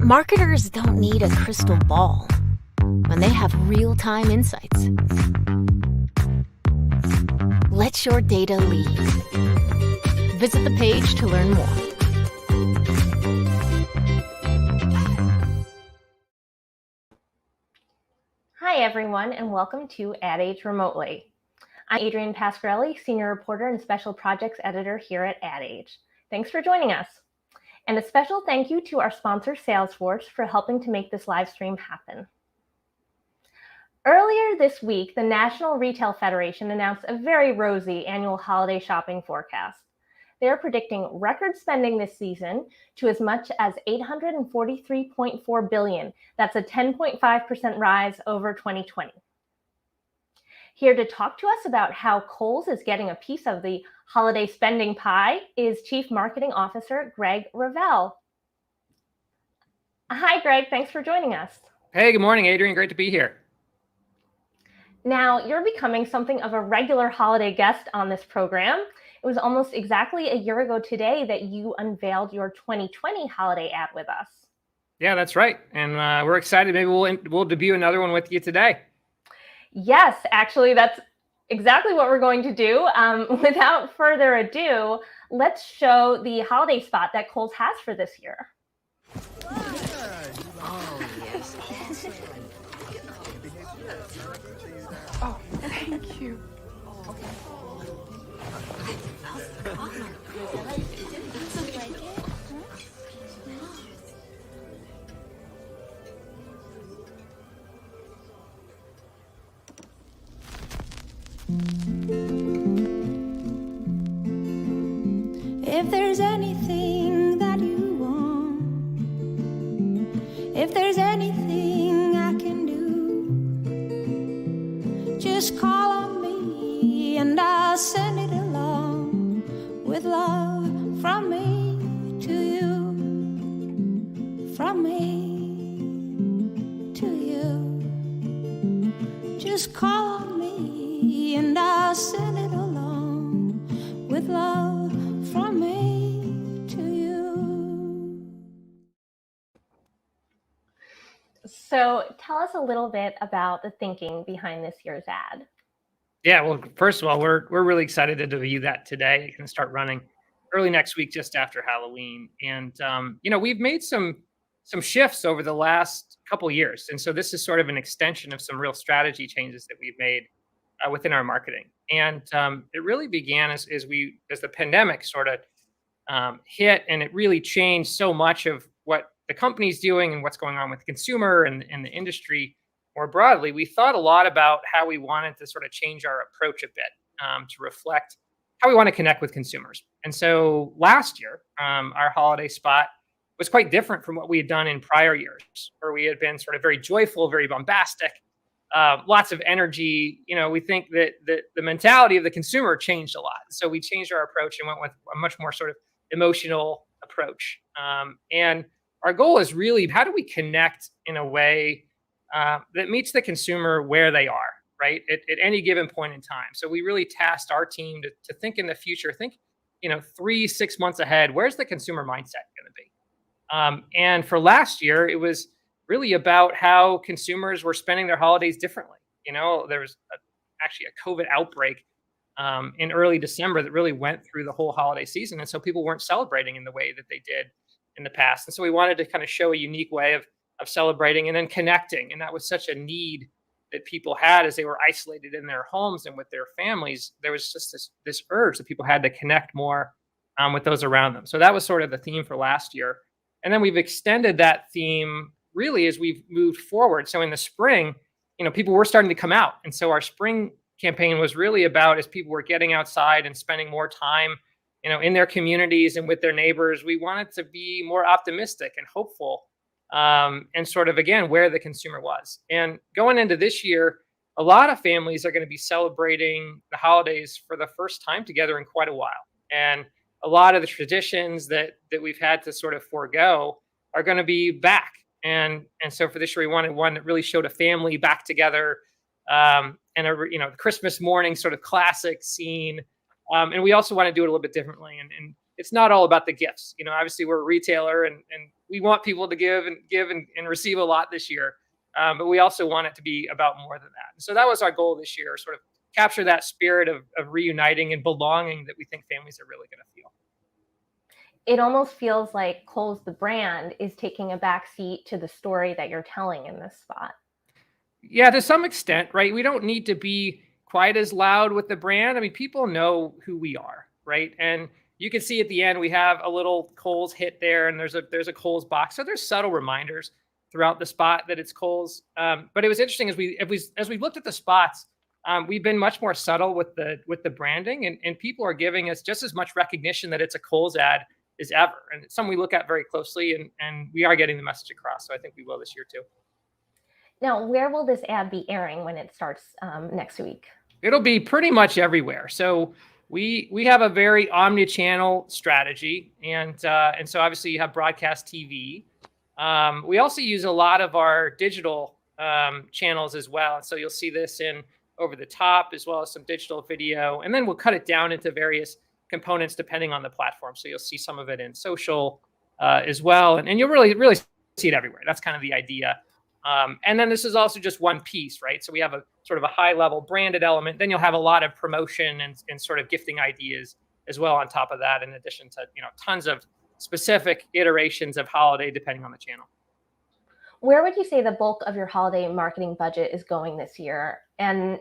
Marketers don't need a crystal ball when they have real-time insights. Let your data lead. Visit the page to learn more. Hi, everyone, and welcome to Ad Age Remotely. I'm Adrienne Pasquarelli, Senior Reporter and Special Projects Editor here at Ad Age. Thanks for joining us. And a special thank you to our sponsor, Salesforce, for helping to make this live stream happen. Earlier this week, the National Retail Federation announced a very rosy annual holiday shopping forecast. They are predicting record spending this season to as much as $843.4 billion. That's a 10.5% rise over 2020. Here to talk to us about how Kohl's is getting a piece of the holiday spending pie is Chief Marketing Officer Greg Revelle. Hi, Greg. Thanks for joining us. Hey, good morning, Adrienne. Great to be here. Now, you're becoming something of a regular holiday guest on this program. It was almost exactly a year ago today that you unveiled your 2020 holiday ad with us. Yeah, that's right. And we're excited. Maybe we'll debut another one with you today. Yes, actually, that's exactly what we're going to do. Without further ado, let's show the holiday spot that Kohl's has for this year. Oh, yes. Oh, thank you. If there's anything that you want, if there's anything I can do, just call on me and I'll send it along with love from me to you, from me to you. Just call on me and I'll send it along with love from me to you. So tell us a little bit about the thinking behind this year's ad. Yeah, well, first of all, we're really excited to debut that today. It's going to start running early next week, just after Halloween. And we've made some shifts over the last couple years, and so this is sort of an extension of some real strategy changes that we've made within our marketing. And it really began as the pandemic sort of hit, and it really changed so much of what the company's doing and what's going on with the consumer and the industry more broadly. We thought a lot about how we wanted to sort of change our approach a bit to reflect how we want to connect with consumers. And so last year, our holiday spot was quite different from what we had done in prior years, where we had been sort of very joyful, very bombastic, lots of energy. We think that the mentality of the consumer changed a lot. So we changed our approach and went with a much more sort of emotional approach. And our goal is really, how do we connect in a way that meets the consumer where they are, right? At any given point in time. So we really tasked our team to think in the future, think, 3-6 months ahead, where's the consumer mindset going to be? And for last year, it was really about how consumers were spending their holidays differently. There was actually a COVID outbreak in early December that really went through the whole holiday season. And so people weren't celebrating in the way that they did in the past. And so we wanted to kind of show a unique way of celebrating and then connecting. And that was such a need that people had as they were isolated in their homes and with their families. There was just this urge that people had to connect more with those around them. So that was sort of the theme for last year. And then we've extended that theme really as we've moved forward. So in the spring, people were starting to come out. And so our spring campaign was really about, as people were getting outside and spending more time, in their communities and with their neighbors, we wanted to be more optimistic and hopeful, and sort of, again, where the consumer was. And going into this year, a lot of families are going to be celebrating the holidays for the first time together in quite a while. And a lot of the traditions that we've had to sort of forego are going to be back. And so for this year, we wanted one that really showed a family back together, and a Christmas morning sort of classic scene. And we also want to do it a little bit differently and it's not all about the gifts. Obviously we're a retailer and we want people to give and receive a lot this year. But we also want it to be about more than that. And so that was our goal this year, sort of capture that spirit of reuniting and belonging that we think families are really going to feel. It almost feels like Kohl's, the brand, is taking a back seat to the story that you're telling in this spot. Yeah, to some extent, right? We don't need to be quite as loud with the brand. I mean, people know who we are, right? And you can see at the end, we have a little Kohl's hit there, and there's a Kohl's box. So there's subtle reminders throughout the spot that it's Kohl's. But it was interesting as we looked at the spots, we've been much more subtle with the branding, and people are giving us just as much recognition that it's a Kohl's ad as ever. And it's something we look at very closely, and we are getting the message across. So I think we will this year too. Now, where will this ad be airing when it starts next week? It'll be pretty much everywhere. So we have a very omni-channel strategy, and so obviously you have broadcast TV. We also use a lot of our digital channels as well. So you'll see this in over the top, as well as some digital video, and then we'll cut it down into various components depending on the platform. So you'll see some of it in social as well, and you'll really see it everywhere. That's kind of the idea. And then this is also just one piece, right? So we have a sort of a high level branded element. Then you'll have a lot of promotion and sort of gifting ideas as well on top of that, in addition to tons of specific iterations of holiday depending on the channel. Where would you say the bulk of your holiday marketing budget is going this year? And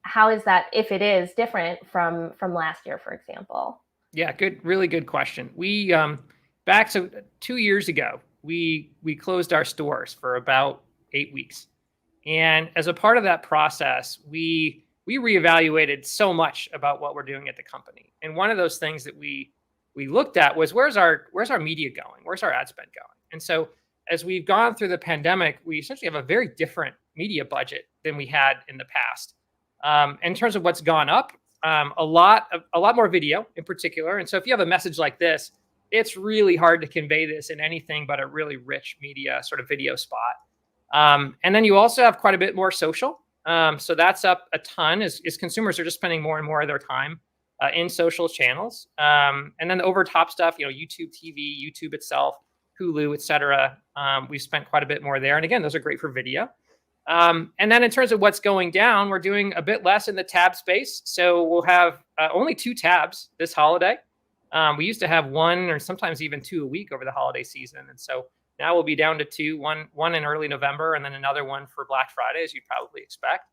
how is that, if it is, different from last year, for example? Yeah, really good question. We back 2 years ago, we closed our stores for about 8 weeks. And as a part of that process, we reevaluated so much about what we're doing at the company. And one of those things that we looked at was where's our media going? Where's our ad spend going? And so as we've gone through the pandemic, we essentially have a very different media budget than we had in the past. In terms of what's gone up, a lot more video in particular. And so if you have a message like this, it's really hard to convey this in anything but a really rich media sort of video spot. And then you also have quite a bit more social. So that's up a ton as consumers are just spending more and more of their time in social channels. And then the over top stuff, YouTube TV, YouTube itself, Hulu, et cetera. We've spent quite a bit more there. And again, those are great for video. And then in terms of what's going down, we're doing a bit less in the tab space. So we'll have only 2 tabs this holiday. We used to have 1 or sometimes even 2 a week over the holiday season. And so now we'll be down to 2, one in early November, and then another one for Black Friday, as you'd probably expect.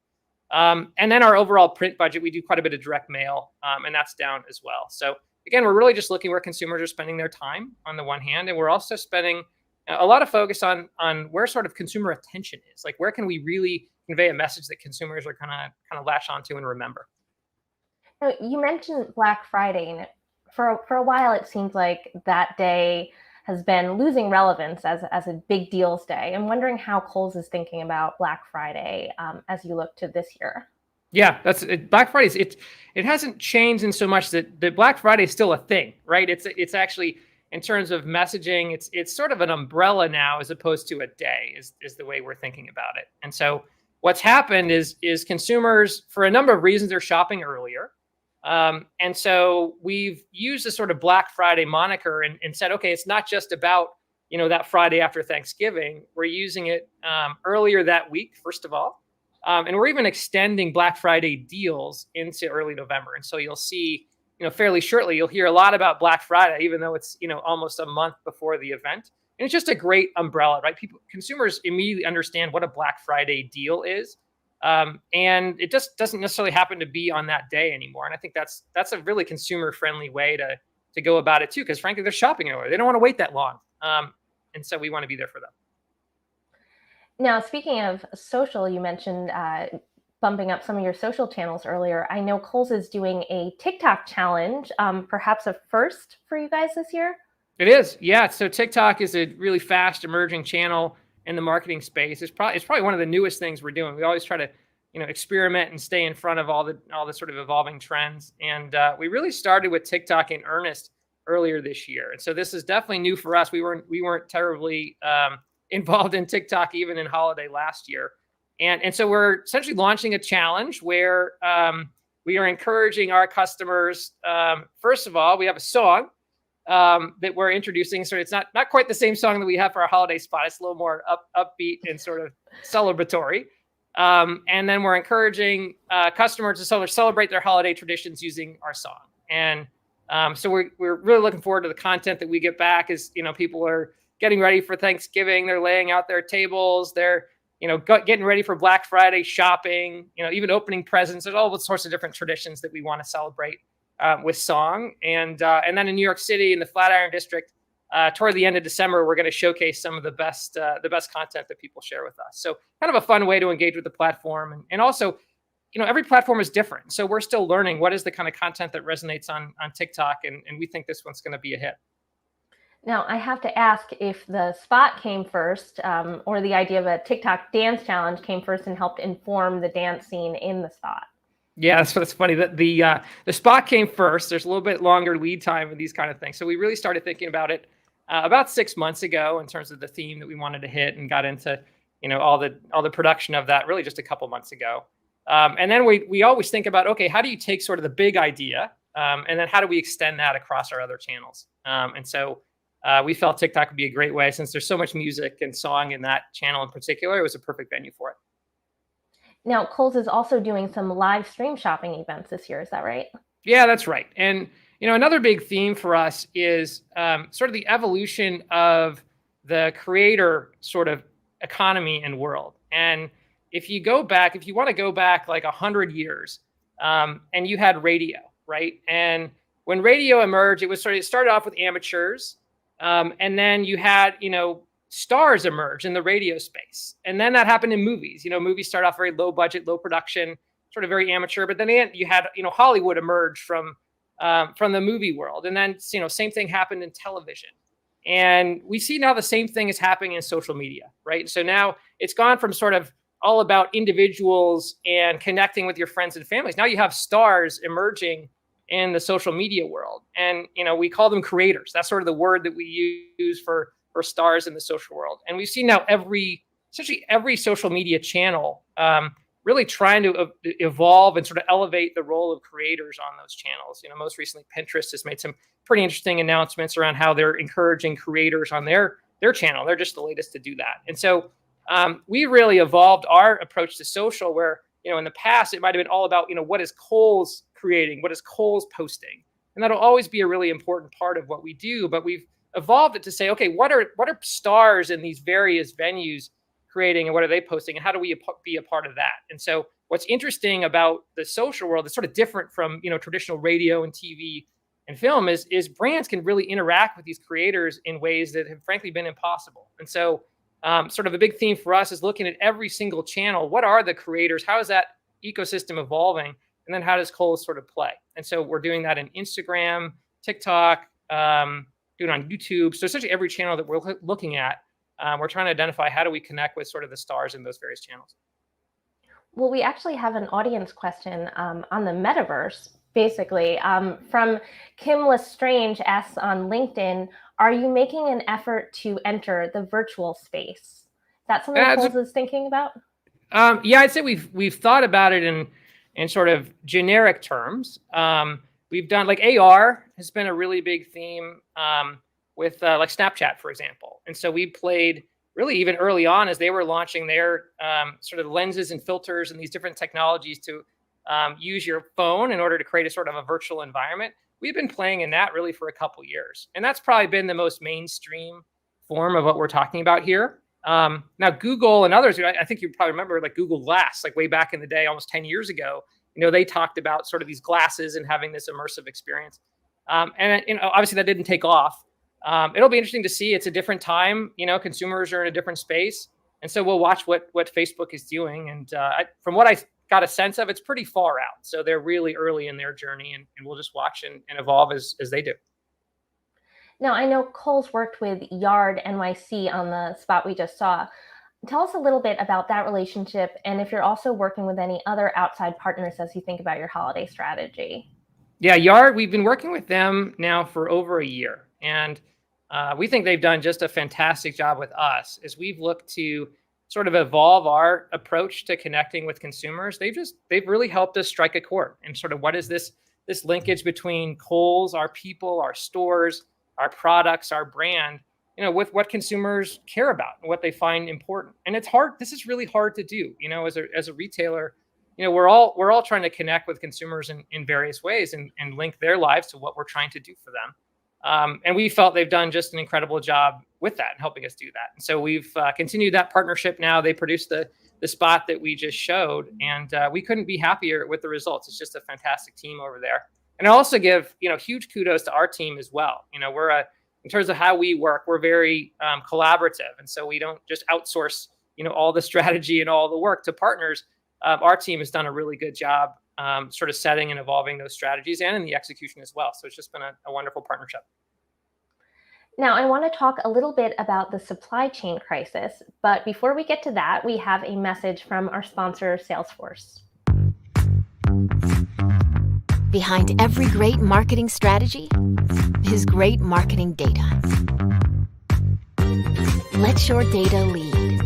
And then our overall print budget, we do quite a bit of direct mail, and that's down as well. So again, we're really just looking where consumers are spending their time on the one hand, and we're also spending a lot of focus on where sort of consumer attention is. Like, where can we really convey a message that consumers are kind of latch onto and remember? You mentioned Black Friday, and for a while it seems like that day has been losing relevance as a big deals day. I'm wondering how Kohl's is thinking about Black Friday as you look to this year. Yeah, that's Black Friday. It hasn't changed in so much that the Black Friday is still a thing, right? It's actually, in terms of messaging, it's sort of an umbrella now as opposed to a day is the way we're thinking about it. And so what's happened is consumers, for a number of reasons, are shopping earlier. And so we've used the sort of Black Friday moniker and said, okay, it's not just about, that Friday after Thanksgiving. We're using it earlier that week, first of all. And we're even extending Black Friday deals into early November. And so you'll see, fairly shortly, you'll hear a lot about Black Friday, even though it's, almost a month before the event. And it's just a great umbrella, right? Consumers immediately understand what a Black Friday deal is. And it just doesn't necessarily happen to be on that day anymore. And I think that's a really consumer friendly way to go about it too, because frankly, they're shopping earlier. They don't want to wait that long. And so we want to be there for them. Now, speaking of social, you mentioned bumping up some of your social channels earlier. I know Kohl's is doing a TikTok challenge, perhaps a first for you guys this year. It is. Yeah. So TikTok is a really fast emerging channel in the marketing space. It's probably one of the newest things we're doing. We always try to, experiment and stay in front of all the sort of evolving trends. And we really started with TikTok in earnest earlier this year. And so this is definitely new for us. We weren't terribly involved in TikTok even in holiday last year. And so we're essentially launching a challenge where we are encouraging our customers. First of all, we have a song that we're introducing. So it's not quite the same song that we have for our holiday spot. It's a little more upbeat and sort of celebratory. And then we're encouraging customers to celebrate their holiday traditions using our song. And so we're really looking forward to the content that we get back as, people are getting ready for Thanksgiving. They're laying out their tables. They're, getting ready for Black Friday shopping, even opening presents. There's all sorts of different traditions that we want to celebrate with song. And then in New York City in the Flatiron District, toward the end of December, we're going to showcase some of the best content that people share with us. So kind of a fun way to engage with the platform. And also, every platform is different. So we're still learning what is the kind of content that resonates on TikTok. And we think this one's going to be a hit. Now, I have to ask if the spot came first, or the idea of a TikTok dance challenge came first and helped inform the dance scene in the spot. Yeah, so it's funny that the spot came first. There's a little bit longer lead time with these kind of things. So we really started thinking about it about 6 months ago in terms of the theme that we wanted to hit, and got into all the production of that really just a couple months ago. And then we always think about, okay, how do you take sort of the big idea, and then how do we extend that across our other channels? And so we felt TikTok would be a great way, since there's so much music and song in that channel in particular. It was a perfect venue for it. Now, Kohl's is also doing some live stream shopping events this year. Is that right? Yeah, that's right. And, another big theme for us is sort of the evolution of the creator sort of economy and world. And if you want to go back like 100 years, and you had radio, right? And when radio emerged, it started off with amateurs. And then you had, stars emerge in the radio space. And then that happened in movies. Movies start off very low budget, low production, sort of very amateur. But then you had, Hollywood emerge from the movie world. And then, same thing happened in television. And we see now the same thing is happening in social media, right? So now it's gone from sort of all about individuals and connecting with your friends and families. Now you have stars emerging in the social media world. And, we call them creators. That's sort of the word that we use for stars in the social world. And we've seen now essentially every social media channel really trying to evolve and sort of elevate the role of creators on those channels. Most recently, Pinterest has made some pretty interesting announcements around how they're encouraging creators on their channel. They're just the latest to do that. And so we really evolved our approach to social, where, in the past, it might have been all about, what is Kohl's creating? What is Kohl's posting? And that'll always be a really important part of what we do. But we've evolved it to say, okay, what are stars in these various venues creating, and what are they posting, and how do we be a part of that? And so what's interesting about the social world is sort of different from, traditional radio and TV and film is brands can really interact with these creators in ways that have frankly been impossible. And so sort of a big theme for us is looking at every single channel. What are the creators? How is that ecosystem evolving? And then how does Kohl sort of play? And so we're doing that in Instagram, TikTok, doing on YouTube. So essentially every channel that we're looking at, we're trying to identify how do we connect with sort of the stars in those various channels. Well, we actually have an audience question on the metaverse, basically, from Kim Lestrange asks on LinkedIn, are you making an effort to enter the virtual space? Is that something Kohl's is thinking about? Yeah, I'd say we've thought about it in sort of generic terms. We've done, like, AR has been a really big theme with like Snapchat, for example. And so we played really even early on as they were launching their sort of lenses and filters and these different technologies to use your phone in order to create a sort of a virtual environment. We've been playing in that really for a couple years. And that's probably been the most mainstream form of what we're talking about here. Now, Google and others, I think you probably remember, like, Google Glass, like way back in the day, almost 10 years ago, they talked about sort of these glasses and having this immersive experience. And obviously that didn't take off. It'll be interesting to see. It's a different time. Consumers are in a different space. And so we'll watch what Facebook is doing. And from what I got a sense of, it's pretty far out. So they're really early in their journey, and we'll just watch and evolve as they do. Now, I know Kohl's worked with Yard NYC on the spot we just saw. Tell us a little bit about that relationship, and if you're also working with any other outside partners as you think about your holiday strategy. Yeah, Yard, we've been working with them now for over a year. And we think they've done just a fantastic job with us as we've looked to sort of evolve our approach to connecting with consumers. They've really helped us strike a chord and sort of what is this linkage between Kohl's, our people, our stores, our products, our brand, with what consumers care about and what they find important. And it's hard. This is really hard to do, as a retailer. We're all trying to connect with consumers in various ways and link their lives to what we're trying to do for them. And we felt they've done just an incredible job with that and helping us do that. And so we've continued that partnership now. They produced the spot that we just showed, and we couldn't be happier with the results. It's just a fantastic team over there. And I also give, huge kudos to our team as well. In terms of how we work, we're very collaborative. And so we don't just outsource, all the strategy and all the work to partners. Our team has done a really good job sort of setting and evolving those strategies and in the execution as well. So it's just been a wonderful partnership. Now, I want to talk a little bit about the supply chain crisis. But before we get to that, we have a message from our sponsor, Salesforce. Behind every great marketing strategy is great marketing data. Let your data lead.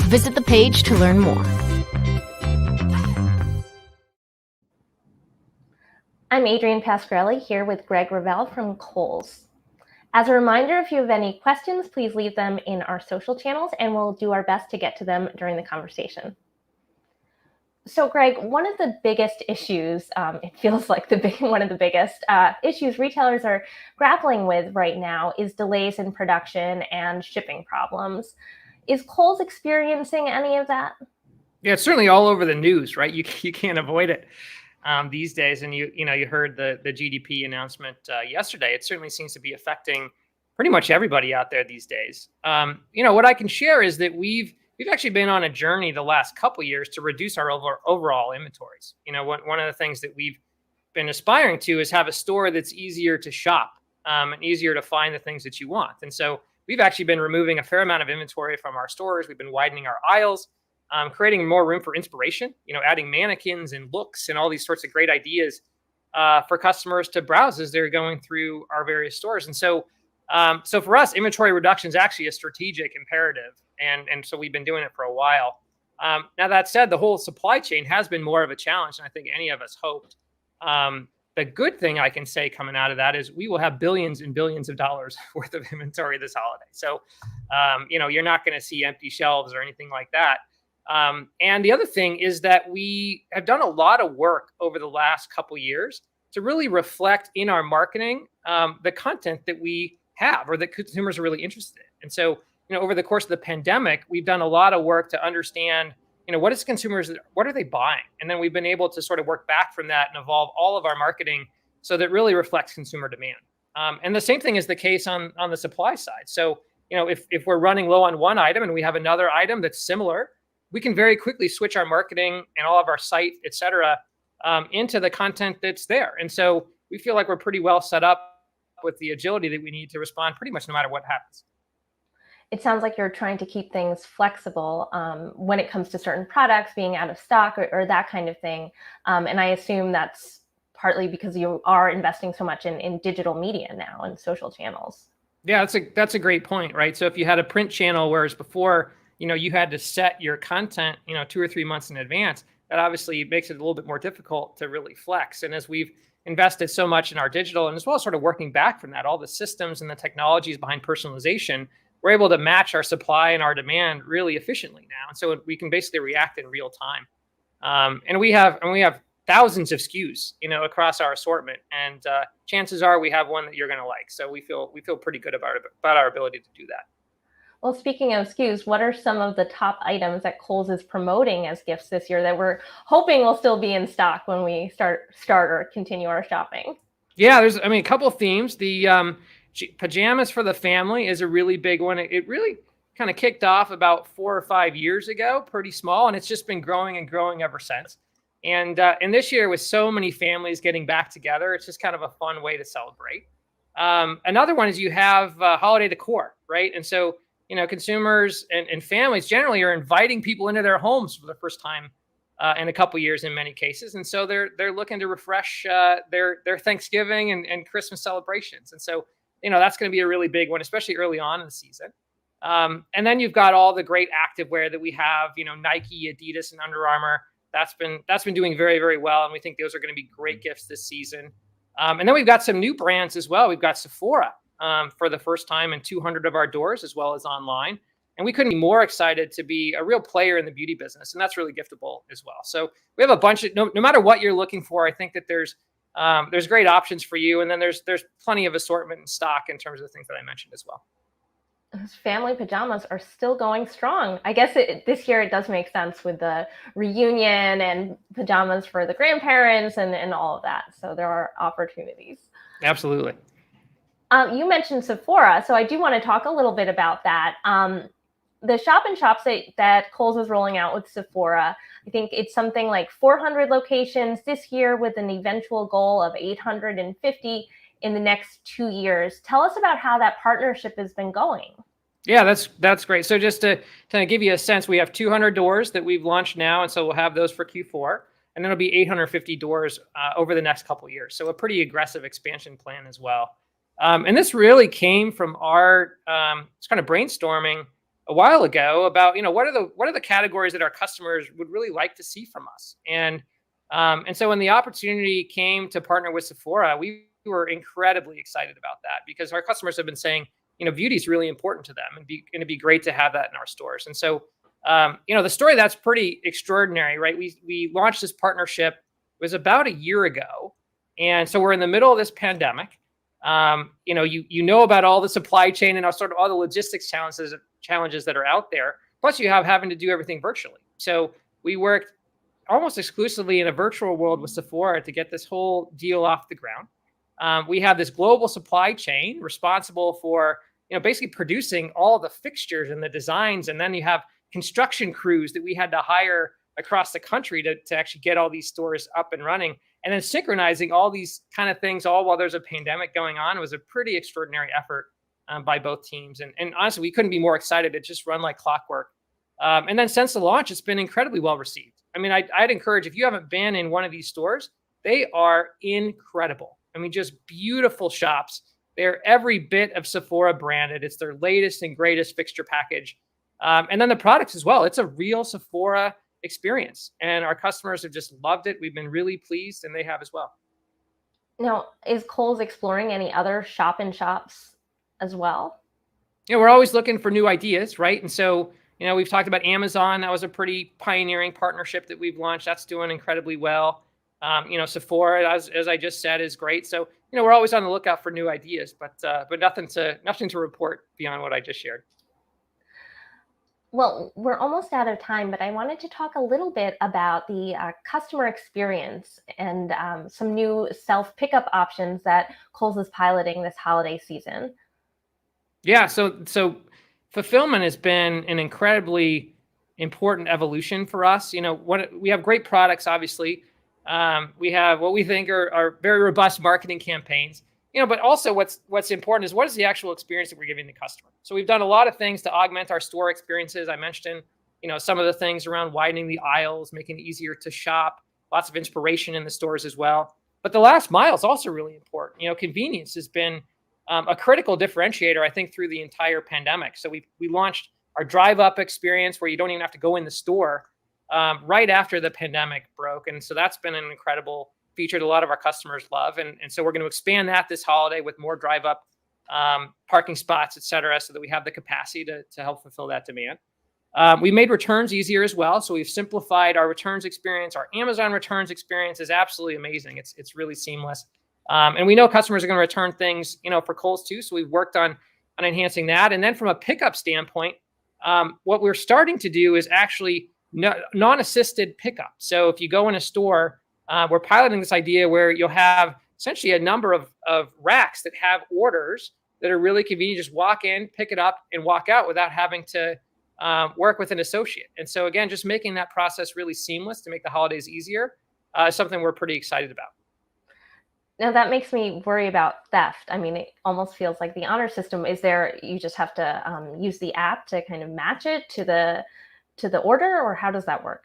Visit the page to learn more. I'm Adrienne Pasquarelli here with Greg Revelle from Kohl's. As a reminder, if you have any questions, please leave them in our social channels and we'll do our best to get to them during the conversation. So Greg, one of the biggest issues, it feels like one of the biggest issues retailers are grappling with right now is delays in production and shipping problems. Is Kohl's experiencing any of that? Yeah, it's certainly all over the news, right? You can't avoid it these days. And you heard the GDP announcement yesterday. It certainly seems to be affecting pretty much everybody out there these days. What I can share is that we've actually been on a journey the last couple of years to reduce our overall inventories. One of the things that we've been aspiring to is have a store that's easier to shop and easier to find the things that you want. And so we've actually been removing a fair amount of inventory from our stores. We've been widening our aisles, creating more room for inspiration, adding mannequins and looks and all these sorts of great ideas for customers to browse as they're going through our various stores. And so for us, inventory reduction is actually a strategic imperative. And so we've been doing it for a while. Now, that said, the whole supply chain has been more of a challenge than I think any of us hoped. The good thing I can say coming out of that is we will have billions and billions of dollars worth of inventory this holiday. So, you're not going to see empty shelves or anything like that. And the other thing is that we have done a lot of work over the last couple of years to really reflect in our marketing the content that we have or that consumers are really interested in. And so, over the course of the pandemic, we've done a lot of work to understand, what is consumers, what are they buying? And then we've been able to sort of work back from that and evolve all of our marketing so that it really reflects consumer demand. And the same thing is the case on the supply side. So, if we're running low on one item and we have another item that's similar, we can very quickly switch our marketing and all of our site, et cetera, into the content that's there. And so we feel like we're pretty well set up with the agility that we need to respond pretty much no matter what happens. It sounds like you're trying to keep things flexible when it comes to certain products being out of stock or that kind of thing. And I assume that's partly because you are investing so much in digital media now and social channels. Yeah, that's a great point, right? So if you had a print channel, whereas before, you had to set your content, 2 or 3 months in advance, that obviously makes it a little bit more difficult to really flex. And as we've invested so much in our digital and as well as sort of working back from that, all the systems and the technologies behind personalization, we're able to match our supply and our demand really efficiently now. And so we can basically react in real time. And we have thousands of SKUs, across our assortment. And chances are we have one that you're going to like. So we feel pretty good about our ability to do that. Well, speaking of SKUs, what are some of the top items that Kohl's is promoting as gifts this year that we're hoping will still be in stock when we start or continue our shopping? Yeah, there's a couple of themes. The pajamas for the family is a really big one. It really kind of kicked off about 4 or 5 years ago, pretty small, and it's just been growing and growing ever since. And this year, with so many families getting back together, it's just kind of a fun way to celebrate. Another one is you have holiday decor, right? And so, consumers and families generally are inviting people into their homes for the first time in a couple years in many cases. And so they're looking to refresh their Thanksgiving and Christmas celebrations. And so, that's going to be a really big one, especially early on in the season. And then you've got all the great activewear that we have, Nike, Adidas, and Under Armour. That's been doing very, very well. And we think those are going to be great gifts this season. And then we've got some new brands as well. We've got Sephora for the first time in 200 of our doors, as well as online. And we couldn't be more excited to be a real player in the beauty business. And that's really giftable as well. So we have a bunch of, no matter what you're looking for, I think that there's great options for you. And then there's plenty of assortment and stock in terms of the things that I mentioned as well. Those family pajamas are still going strong. I guess this year it does make sense with the reunion and pajamas for the grandparents and all of that. So there are opportunities. Absolutely. You mentioned Sephora, so I do want to talk a little bit about that. The shop and shops that Kohl's is rolling out with Sephora, I think it's something like 400 locations this year with an eventual goal of 850 in the next 2 years. Tell us about how that partnership has been going. Yeah, that's great. So just to kind of give you a sense, we have 200 doors that we've launched now, and so we'll have those for Q4, and then it'll be 850 doors over the next couple of years. So a pretty aggressive expansion plan as well. And this really came from our just kind of brainstorming a while ago about, what are the categories that our customers would really like to see from us, and so when the opportunity came to partner with Sephora, we were incredibly excited about that because our customers have been saying, beauty is really important to them, and it'd be great to have that in our stores. And so, the story that's pretty extraordinary, right? We launched this partnership, it was about a year ago, and so we're in the middle of this pandemic. You know about all the supply chain and sort of all the logistics challenges that are out there. Plus, you have having to do everything virtually. So we worked almost exclusively in a virtual world with Sephora to get this whole deal off the ground. We have this global supply chain responsible for, basically producing all the fixtures and the designs. And then you have construction crews that we had to hire across the country to actually get all these stores up and running. And then synchronizing all these kind of things all while there's a pandemic going on. It was a pretty extraordinary effort by both teams. And honestly, we couldn't be more excited. It just run like clockwork. And then since the launch, it's been incredibly well received. I mean, I'd encourage, if you haven't been in one of these stores, they are incredible. I mean, just beautiful shops. They're every bit of Sephora branded. It's their latest and greatest fixture package. And then the products as well. It's a real Sephora experience. And our customers have just loved it. We've been really pleased, and they have as well. Now, is Kohl's exploring any other shop and shops as well? We're always looking for new ideas, right? And so, we've talked about Amazon. That was a pretty pioneering partnership that we've launched. That's doing incredibly well. Sephora, as I just said, is great. So, we're always on the lookout for new ideas, but nothing to report beyond what I just shared. Well, we're almost out of time, but I wanted to talk a little bit about the customer experience and some new self-pickup options that Kohl's is piloting this holiday season. Yeah, so fulfillment has been an incredibly important evolution for us. We have great products, obviously. We have what we think are very robust marketing campaigns. But also what's important is what is the actual experience that we're giving the customer. So we've done a lot of things to augment our store experiences. I mentioned, some of the things around widening the aisles, making it easier to shop, lots of inspiration in the stores as well. But the last mile is also really important. Convenience has been a critical differentiator, I think, through the entire pandemic. So we launched our drive up experience where you don't even have to go in the store right after the pandemic broke. And so that's been an incredible feature that a lot of our customers love. And so we're going to expand that this holiday with more drive up parking spots, et cetera, so that we have the capacity to help fulfill that demand. We made returns easier as well. So we've simplified our returns experience. Our Amazon returns experience is absolutely amazing. It's really seamless. And we know customers are going to return things, for Kohl's too. So we've worked on enhancing that. And then from a pickup standpoint, what we're starting to do is actually non-assisted pickup. So if you go in a store, we're piloting this idea where you'll have essentially a number of racks that have orders that are really convenient. Just walk in, pick it up, and walk out without having to work with an associate. And so again, just making that process really seamless to make the holidays easier is something we're pretty excited about. Now that makes me worry about theft. I mean, it almost feels like the honor system is there. You just have to use the app to kind of match it to the order, or how does that work?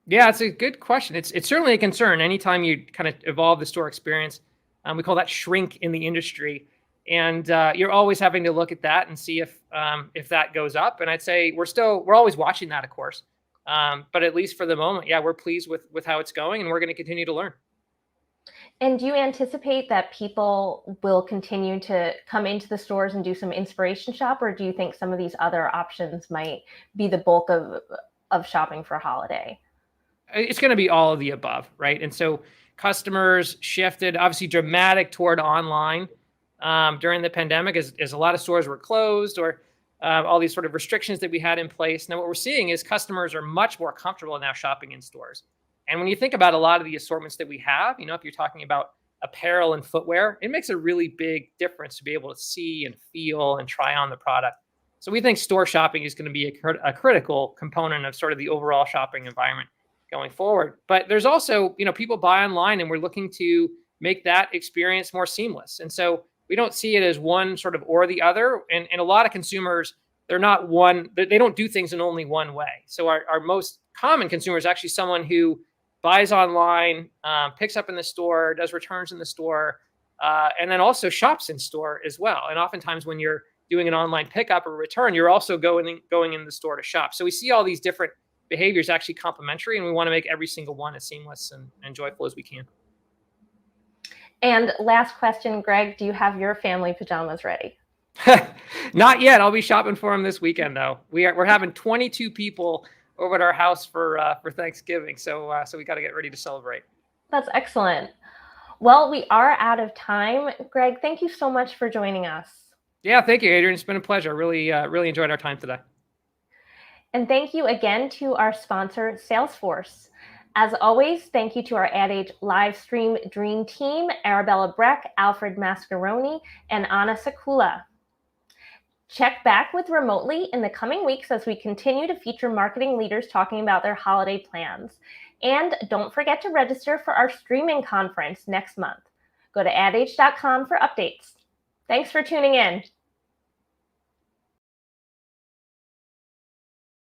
Yeah, it's a good question. It's certainly a concern. Anytime you kind of evolve the store experience, we call that shrink in the industry. And you're always having to look at that and see if that goes up. And I'd say we're always watching that, of course. But at least for the moment, yeah, we're pleased with how it's going, and we're going to continue to learn. And do you anticipate that people will continue to come into the stores and do some inspiration shop, or do you think some of these other options might be the bulk of shopping for holiday? It's going to be all of the above, right? And so customers shifted obviously dramatic toward online during the pandemic as a lot of stores were closed or all these sort of restrictions that we had in place. Now, what we're seeing is customers are much more comfortable now shopping in stores. And when you think about a lot of the assortments that we have, if you're talking about apparel and footwear, it makes a really big difference to be able to see and feel and try on the product. So we think store shopping is going to be a critical component of sort of the overall shopping environment going forward. But there's also, people buy online and we're looking to make that experience more seamless. And so we don't see it as one sort of or the other. And a lot of consumers, they're not one, they don't do things in only one way. So our most common consumer is actually someone who buys online, picks up in the store, does returns in the store, and then also shops in store as well. And oftentimes when you're doing an online pickup or return, you're also going in the store to shop. So we see all these different behaviors actually complementary, and we want to make every single one as seamless and joyful as we can. And last question, Greg, do you have your family pajamas ready? Not yet. I'll be shopping for them this weekend, though. We're having 22 people over at our house for Thanksgiving, so we got to get ready to celebrate. That's excellent. Well, we are out of time. Greg, thank you so much for joining us. Yeah, thank you, Adrian. It's been a pleasure. Really enjoyed our time today. And thank you again to our sponsor, Salesforce. As always, thank you to our Ad Age live stream dream team, Arabella Breck, Alfred Mascaroni, and Anna Sakula. Check back with Remotely in the coming weeks as we continue to feature marketing leaders talking about their holiday plans. And don't forget to register for our streaming conference next month. Go to adage.com for updates. Thanks for tuning in.